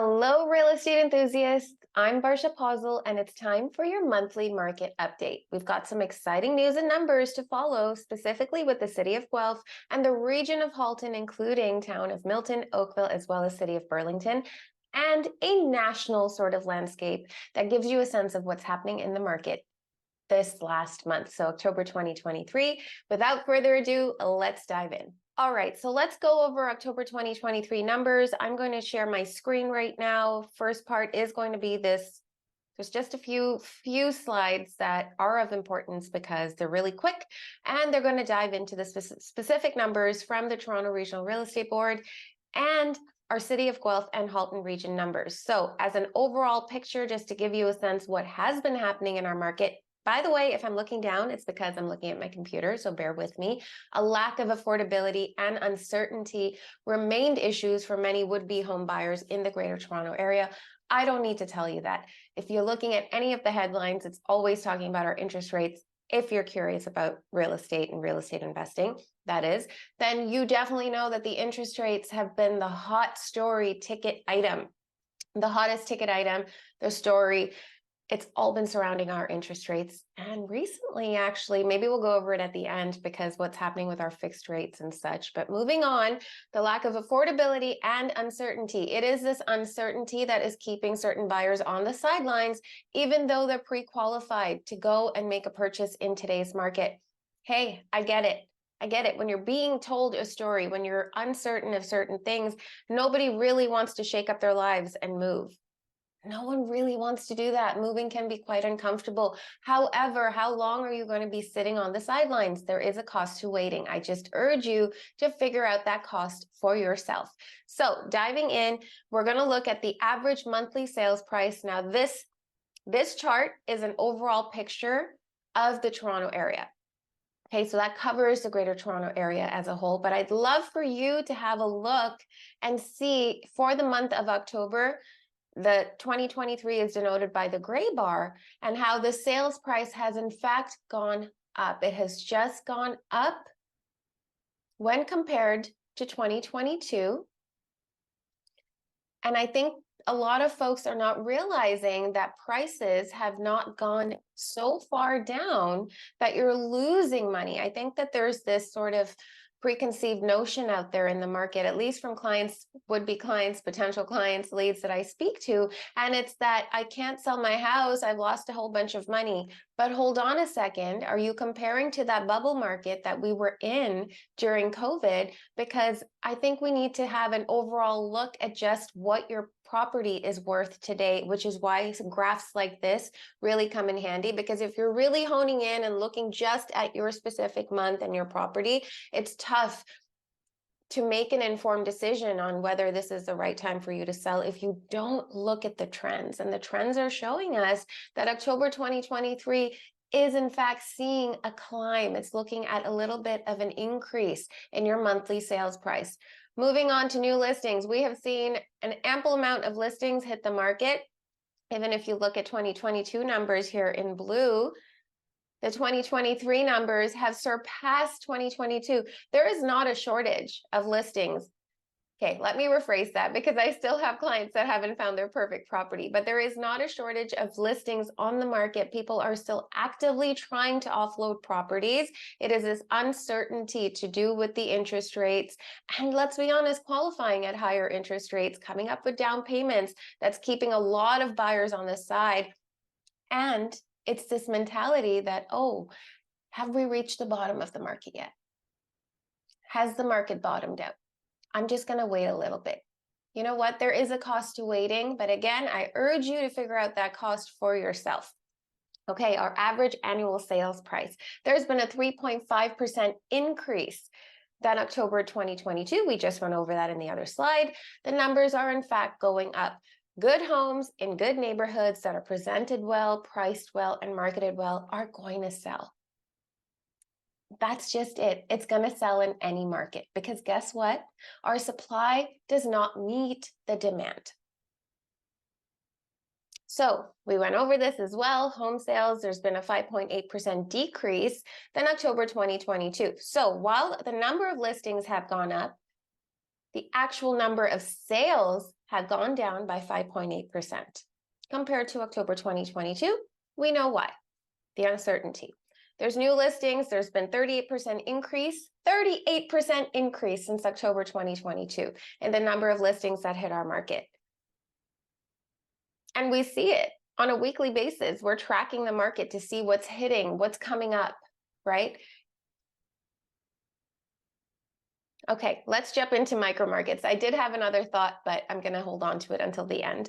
Hello, real estate enthusiasts. I'm Varsha Pasel, and it's time for your monthly market update. We've got some exciting news and numbers to follow, specifically with the city of Guelph and the region of Halton, including town of Milton, Oakville, as well as city of Burlington, and a national sort of landscape that gives you a sense of what's happening in the market this last month, so October 2023. Without further ado, let's dive in. All right, so let's go over October 2023 numbers. I'm going to share my screen right now. First part is going to be this. There's just a few slides that are of importance because they're really quick and they're going to dive into the specific numbers from the Toronto Regional Real Estate Board and our City of Guelph and Halton region numbers. So as an overall picture, just to give you a sense what has been happening in our market. By the way, if I'm looking down, it's because I'm looking at my computer, so bear with me. A lack of affordability and uncertainty remained issues for many would-be home buyers in the Greater Toronto Area. I don't need to tell you that. If you're looking at any of the headlines, it's always talking about our interest rates. If you're curious about real estate and real estate investing, that is, then you definitely know that the interest rates have been the hot story ticket item. The hottest ticket item, the story. It's all been surrounding our interest rates. And recently, actually, maybe we'll go over it at the end because what's happening with our fixed rates and such. But moving on, the lack of affordability and uncertainty. It is this uncertainty that is keeping certain buyers on the sidelines, even though they're pre-qualified to go and make a purchase in today's market. Hey, I get it. I get it. When you're being told a story, when you're uncertain of certain things, nobody really wants to shake up their lives and move. No one really wants to do that. Moving can be quite uncomfortable. However, how long are you going to be sitting on the sidelines? There is a cost to waiting. I just urge you to figure out that cost for yourself. So diving in, we're going to look at the average monthly sales price. Now, this chart is an overall picture of the Toronto area. Okay, so that covers the Greater Toronto Area as a whole, but I'd love for you to have a look and see for the month of October. The 2023 is denoted by the gray bar and how the sales price has in fact gone up. It has just gone up when compared to 2022. And I think a lot of folks are not realizing that prices have not gone so far down that you're losing money. I think that there's this sort of preconceived notion out there in the market, at least from clients, would-be clients, potential clients, leads that I speak to. And it's that I can't sell my house. I've lost a whole bunch of money. But hold on a second. Are you comparing to that bubble market that we were in during COVID? Because I think we need to have an overall look at just what your property is worth today, which is why some graphs like this really come in handy. Because if you're really honing in and looking just at your specific month and your property, it's tough to make an informed decision on whether this is the right time for you to sell if you don't look at the trends. And the trends are showing us that October 2023 is in fact seeing a climb. It's looking at a little bit of an increase in your monthly sales price. Moving on to new listings, we have seen an ample amount of listings hit the market. Even if you look at 2022 numbers here in blue, the 2023 numbers have surpassed 2022. There is not a shortage of listings. Okay, let me rephrase that because I still have clients that haven't found their perfect property, but there is not a shortage of listings on the market. People are still actively trying to offload properties. It is this uncertainty to do with the interest rates. And let's be honest, qualifying at higher interest rates, coming up with down payments, that's keeping a lot of buyers on the side. And it's this mentality that, oh, have we reached the bottom of the market yet? Has the market bottomed out? I'm just going to wait a little bit. You know what? There is a cost to waiting, but again, I urge you to figure out that cost for yourself. Okay, our average annual sales price. There's been a 3.5% increase than October 2022. We just went over that in the other slide. The numbers are in fact going up. Good homes in good neighborhoods that are presented well, priced well, and marketed well are going to sell. That's just it. It's going to sell in any market because guess what? Our supply does not meet the demand. So we went over this as well. Home sales, there's been a 5.8% decrease than October 2022. So while the number of listings have gone up, the actual number of sales had gone down by 5.8%. Compared to October 2022, we know why. The uncertainty. There's new listings. There's been 38% increase since October 2022 in the number of listings that hit our market. And we see it on a weekly basis. We're tracking the market to see what's hitting, what's coming up, right? Okay, let's jump into micro markets. I did have another thought, but I'm going to hold on to it until the end.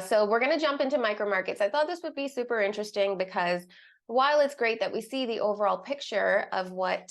So we're going to jump into micro markets. I thought this would be super interesting because while it's great that we see the overall picture of what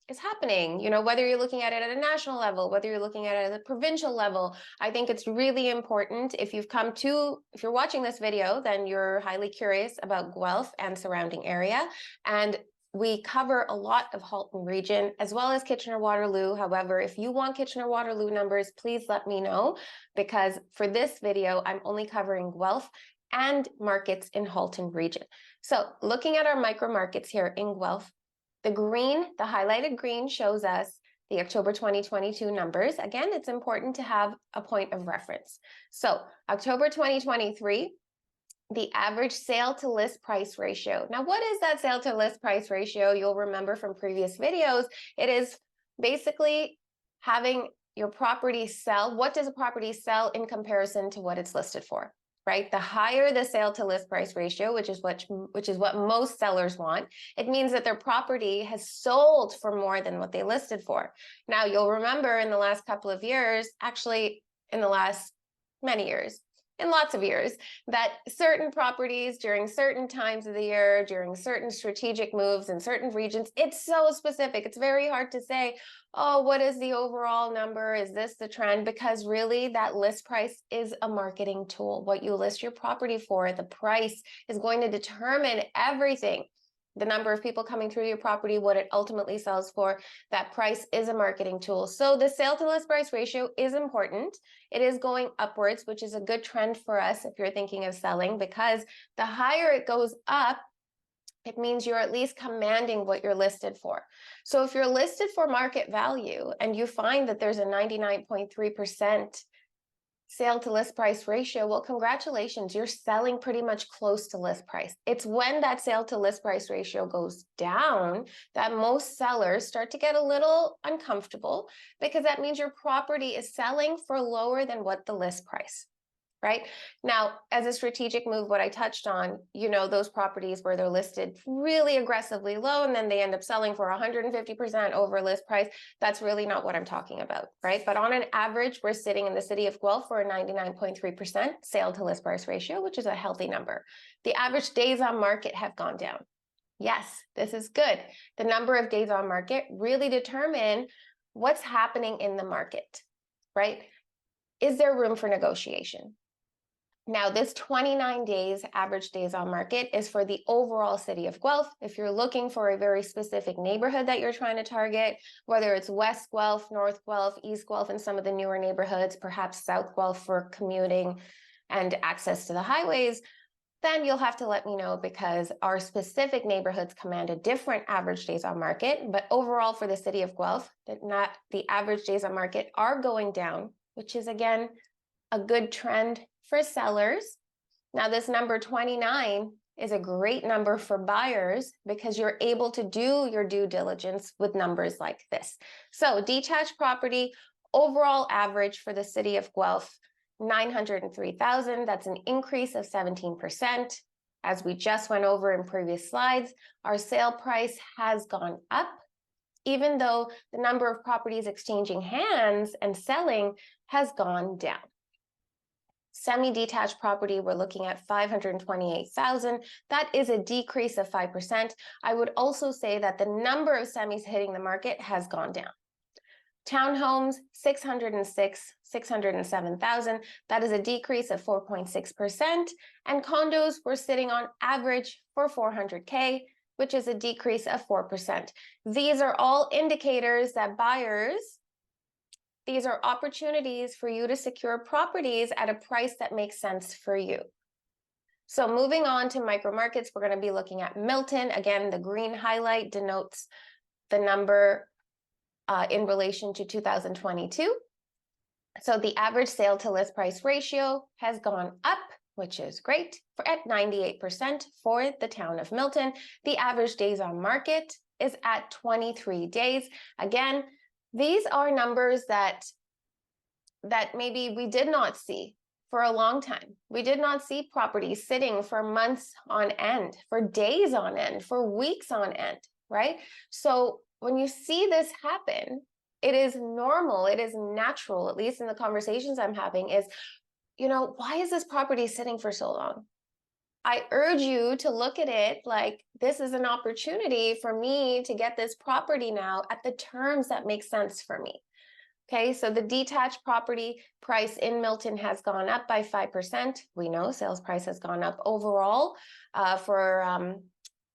is happening, you know, whether you're looking at it at a national level, whether you're looking at it at a provincial level, I think it's really important. If you're watching this video, then you're highly curious about Guelph and surrounding area. And we cover a lot of Halton region as well as Kitchener-Waterloo. However, if you want Kitchener-Waterloo numbers, please let me know, because for this video, I'm only covering Guelph and markets in Halton region. So looking at our micro markets here in Guelph, the highlighted green shows us the October 2022 numbers. Again, it's important to have a point of reference. So October 2023, the average sale to list price ratio. Now, what is that sale to list price ratio? You'll remember from previous videos, it is basically having your property sell. What does a property sell in comparison to what it's listed for, right? The higher the sale to list price ratio, which is what most sellers want, it means that their property has sold for more than what they listed for. Now, you'll remember in the last couple of years, actually in the last many years, in lots of years, that certain properties during certain times of the year, during certain strategic moves in certain regions, it's so specific. It's very hard to say, oh, what is the overall number? Is this the trend? Because really that list price is a marketing tool. What you list your property for, the price is going to determine everything. The number of people coming through your property, what it ultimately sells for, that price is a marketing tool. So the sale to list price ratio is important. It is going upwards, which is a good trend for us if you're thinking of selling, because the higher it goes up, it means you're at least commanding what you're listed for. So if you're listed for market value and you find that there's a 99.3% sale to list price ratio, well, congratulations, you're selling pretty much close to list price. It's when that sale to list price ratio goes down that most sellers start to get a little uncomfortable, because that means your property is selling for lower than what the list price. Right? Now, as a strategic move, what I touched on, you know, those properties where they're listed really aggressively low and then they end up selling for 150% over list price, that's really not what I'm talking about, right? But on an average, we're sitting in the city of Guelph for a 99.3% sale to list price ratio, which is a healthy number. The average days on market have gone down. Yes, this is good. The number of days on market really determine what's happening in the market, right? Is there room for negotiation? Now, this 29 days average days on market is for the overall city of Guelph. If you're looking for a very specific neighborhood that you're trying to target, whether it's West Guelph, North Guelph, East Guelph, and some of the newer neighborhoods, perhaps South Guelph for commuting and access to the highways, then you'll have to let me know, because our specific neighborhoods command a different average days on market. But overall for the city of Guelph, the average days on market are going down, which is again a good trend for sellers. Now, this number 29 is a great number for buyers because you're able to do your due diligence with numbers like this. So detached property, overall average for the city of Guelph, 903,000. That's an increase of 17%. As we just went over in previous slides, our sale price has gone up, even though the number of properties exchanging hands and selling has gone down. Semi-detached property, we're looking at 528,000. That is a decrease of 5%. I would also say that the number of semis hitting the market has gone down. Townhomes, 607,000. That is a decrease of 4.6%. And condos, we're sitting on average for 400K, which is a decrease of 4%. These are all indicators that these are opportunities for you to secure properties at a price that makes sense for you. So moving on to micro markets, we're going to be looking at Milton. Again, the green highlight denotes the number in relation to 2022. So the average sale to list price ratio has gone up, which is great, at 98% for the town of Milton. The average days on market is at 23 days. Again, these are numbers that maybe we did not see for a long time. We did not see properties sitting for months on end, for days on end, for weeks on end, right? So when you see this happen, it is normal, it is natural, at least in the conversations I'm having, is, why is this property sitting for so long? I urge you to look at it like this is an opportunity for me to get this property now at the terms that make sense for me. Okay, so the detached property price in Milton has gone up by 5%. We know sales price has gone up overall for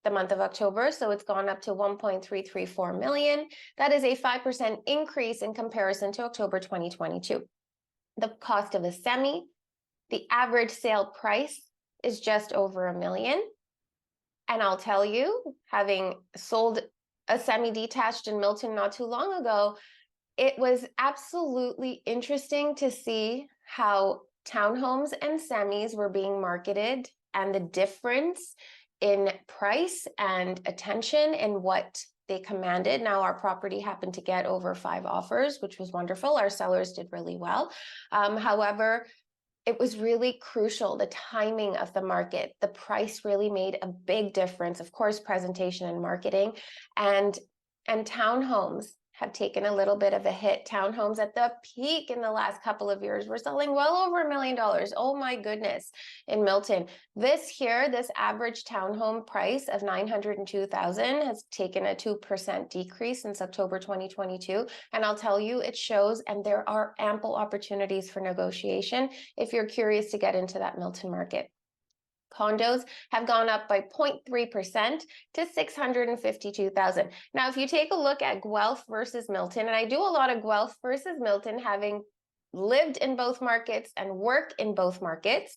the month of October. So it's gone up to 1.334 million. That is a 5% increase in comparison to October 2022. The cost of a semi, the average sale price is just over $1 million. And I'll tell you, having sold a semi-detached in Milton not too long ago, it was absolutely interesting to see how townhomes and semis were being marketed and the difference in price and attention and what they commanded. Now, our property happened to get over 5 offers, which was wonderful. Our sellers did really well. However, it was really crucial, the timing of the market. The price really made a big difference. Of course, presentation and marketing, and townhomes have taken a little bit of a hit. Townhomes at the peak in the last couple of years were selling well over $1 million. Oh my goodness, in Milton. This average townhome price of $902,000 has taken a 2% decrease since October 2022. And I'll tell you, it shows, and there are ample opportunities for negotiation if you're curious to get into that Milton market. Condos have gone up by 0.3% to $652,000. Now, if you take a look at Guelph versus Milton, and I do a lot of Guelph versus Milton, having lived in both markets and work in both markets,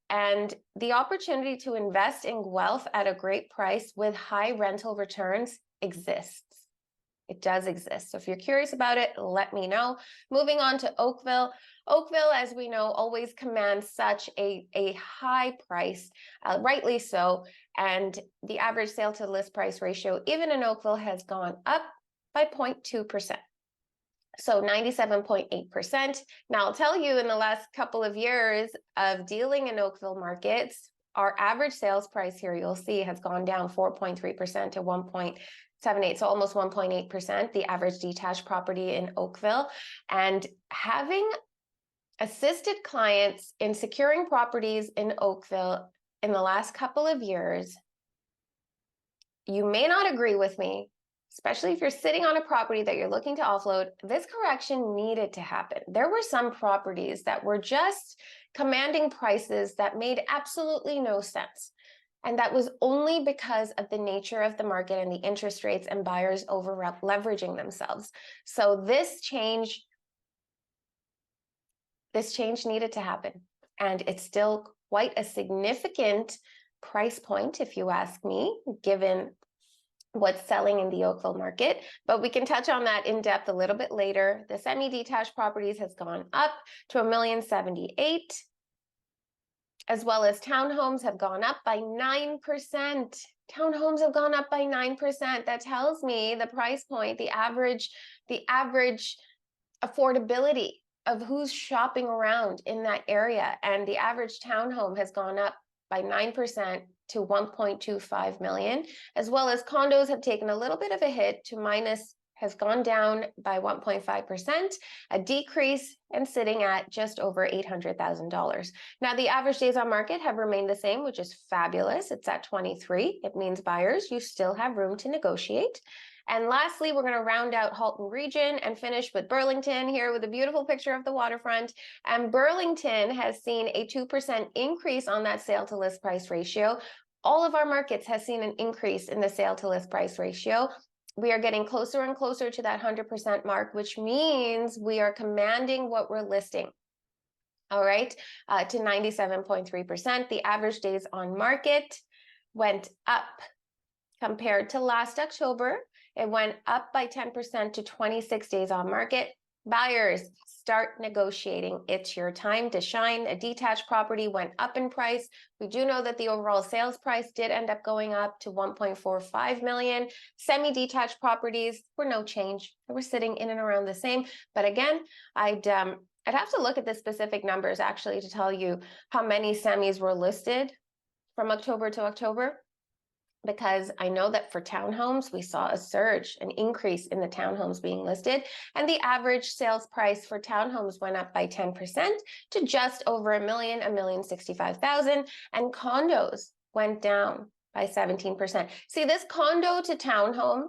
and the opportunity to invest in Guelph at a great price with high rental returns exists. It does exist. So if you're curious about it, let me know. Moving on to Oakville. Oakville, as we know, always commands such a high price, rightly so. And the average sale to list price ratio, even in Oakville, has gone up by 0.2%. So 97.8%. Now, I'll tell you, in the last couple of years of dealing in Oakville markets, our average sales price here, you'll see, has gone down 4.3% to 1.78, so almost 1.8%, the average detached property in Oakville. And having assisted clients in securing properties in Oakville in the last couple of years, you may not agree with me, especially if you're sitting on a property that you're looking to offload. This correction needed to happen. There were some properties that were just commanding prices that made absolutely no sense. And that was only because of the nature of the market and the interest rates and buyers over leveraging themselves. So this change needed to happen. And it's still quite a significant price point, if you ask me, given what's selling in the Oakville market, but we can touch on that in depth a little bit later. The semi-detached properties has gone up to $1,078,000, as well as townhomes have gone up by 9%. Townhomes have gone up by 9%. That tells me the price point, the average affordability of who's shopping around in that area. And the average townhome has gone up by 9% to 1.25 million, as well as condos have taken a little bit of a hit to has gone down by 1.5%, a decrease, and sitting at just over $800,000. Now, the average days on market have remained the same, which is fabulous. It's at 23. It means buyers, you still have room to negotiate. And lastly, we're going to round out Halton region and finish with Burlington here with a beautiful picture of the waterfront. And Burlington has seen a 2% increase on that sale to list price ratio. All of our markets has seen an increase in the sale to list price ratio. We are getting closer and closer to that 100% mark, which means we are commanding what we're listing. All right, to 97.3%. The average days on market went up compared to last October. It went up by 10% to 26 days on market. Buyers, start negotiating. It's your time to shine. A detached property went up in price. We do know that the overall sales price did end up going up to 1.45 million. Semi-detached properties were no change. They were sitting in and around the same. But again, I'd have to look at the specific numbers actually to tell you how many semis were listed from October to October, because I know that for townhomes, we saw a surge, an increase in the townhomes being listed, and the average sales price for townhomes went up by 10% to just over $1,065,000, and condos went down by 17%. See, this condo to townhome,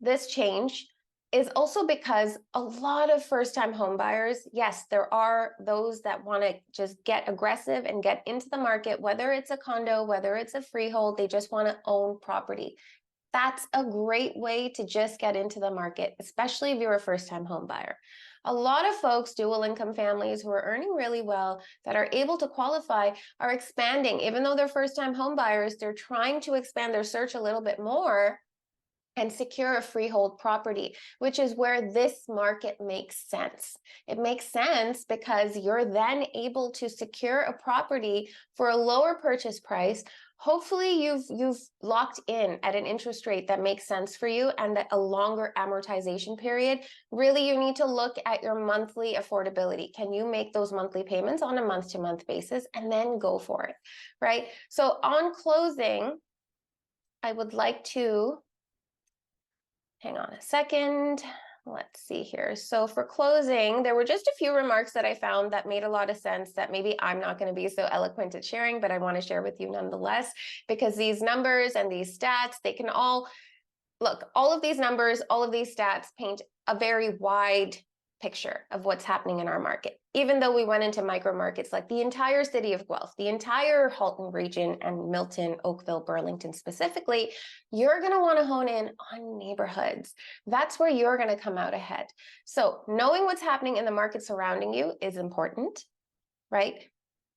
this change is also because a lot of first-time home buyers, yes, there are those that want to just get aggressive and get into the market, whether it's a condo, whether it's a freehold, they just want to own property. That's a great way to just get into the market, especially if you're a first-time home buyer. A lot of folks, dual income families who are earning really well, that are able to qualify, are expanding. Even though they're first-time home buyers, they're trying to expand their search a little bit more and secure a freehold property, which is where this market makes sense. It makes sense because you're then able to secure a property for a lower purchase price. Hopefully you've locked in at an interest rate that makes sense for you and that a longer amortization period. Really, you need to look at your monthly affordability. Can you make those monthly payments on a month-to-month basis, and then go for it, right? So on closing, I would like to hang on a second. Let's see here. So for closing, there were just a few remarks that I found that made a lot of sense that maybe I'm not going to be so eloquent at sharing, but I want to share with you nonetheless, because these numbers and these stats, they can all, look, all of these numbers, all of these stats paint a very wide picture of what's happening in our market. Even though we went into micro markets like the entire city of Guelph, the entire Halton region, and Milton, Oakville, Burlington specifically, you're going to want to hone in on neighborhoods. That's where you're going to come out ahead. So knowing what's happening in the market surrounding you is important, right?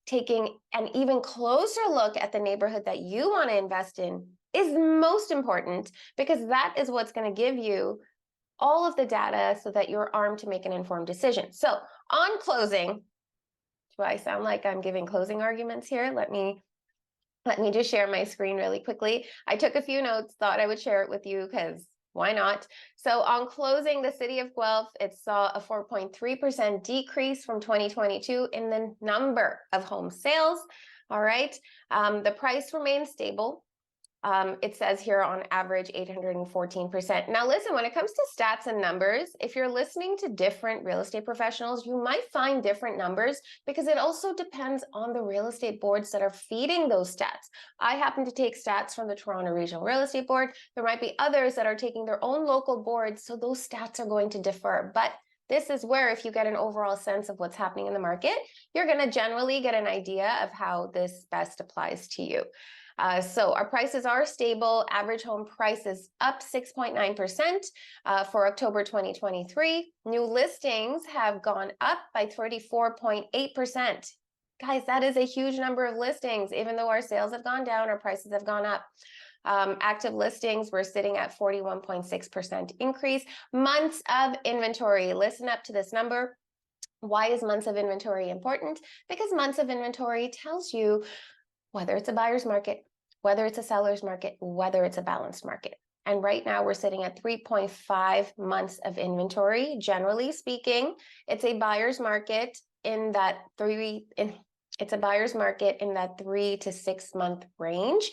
Taking an even closer look at the neighborhood that you want to invest in is most important, because that is what's going to give you all of the data so that you're armed to make an informed decision. So on closing, do I sound like I'm giving closing arguments here? Let me just share my screen really quickly. I took a few notes, thought I would share it with you because why not? So on closing, the city of Guelph, it saw a 4.3% decrease from 2022 in the number of home sales. All right. The price remained stable. It says here on average 814%. Now listen, when it comes to stats and numbers, if you're listening to different real estate professionals, you might find different numbers because it also depends on the real estate boards that are feeding those stats. I happen to take stats from the Toronto Regional Real Estate Board. There might be others that are taking their own local boards, so those stats are going to differ. But this is where, if you get an overall sense of what's happening in the market, you're going to generally get an idea of how this best applies to you. So our prices are stable. Average home price is up 6.9% for October 2023. New listings have gone up by 34.8%. Guys, that is a huge number of listings. Even though our sales have gone down, our prices have gone up. Active listings, we're sitting at 41.6% increase. Months of inventory, listen up to this number. Why is months of inventory important? Because months of inventory tells you whether it's a buyer's market, whether it's a seller's market, whether it's a balanced market. And right now we're sitting at 3.5 months of inventory. Generally speaking, it's a buyer's market in that 3 to 6 month range.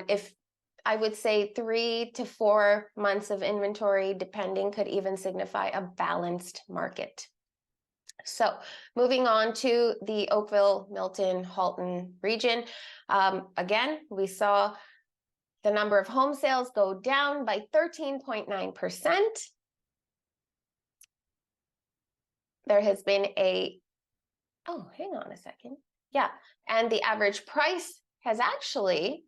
If I would say 3 to 4 months of inventory, depending, could even signify a balanced market. So moving on to the Oakville, Milton, Halton region. Again, we saw the number of home sales go down by 13.9%. There has been oh, hang on a second. Yeah, and the average price has actually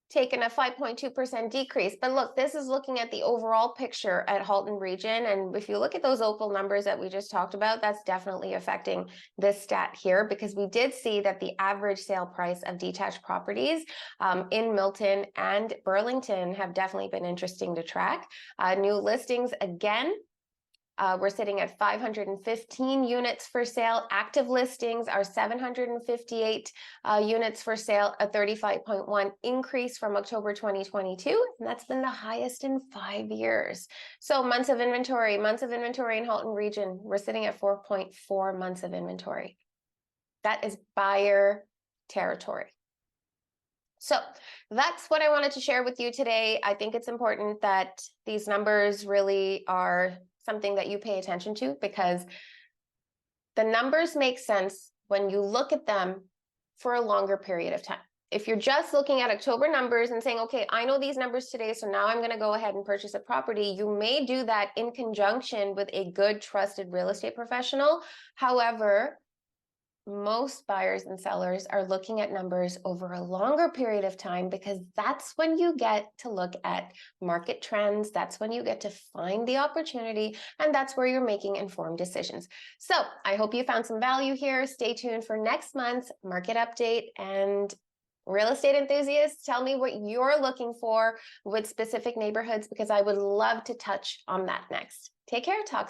taken a 5.2% decrease. But look, this is looking at the overall picture at Halton region. And if you look at those Oakville numbers that we just talked about, that's definitely affecting this stat here, because we did see that the average sale price of detached properties in Milton and Burlington have definitely been interesting to track. New listings, again, We're sitting at 515 units for sale. Active listings are 758 units for sale, a 35.1 increase from October 2022, and that's been the highest in 5 years. So months of inventory in Halton region, we're sitting at 4.4 months of inventory. That is buyer territory. So that's what I wanted to share with you today. I think it's important that these numbers really are something that you pay attention to, because the numbers make sense when you look at them for a longer period of time. If you're just looking at October numbers and saying, okay, I know these numbers today, so now I'm going to go ahead and purchase a property, you may do that in conjunction with a good, trusted real estate professional. However, most buyers and sellers are looking at numbers over a longer period of time, because that's when you get to look at market trends. That's when you get to find the opportunity, and that's where you're making informed decisions. So I hope you found some value here. Stay tuned for next month's market update. And real estate enthusiasts, tell me what you're looking for with specific neighborhoods, because I would love to touch on that next. Take care. Talk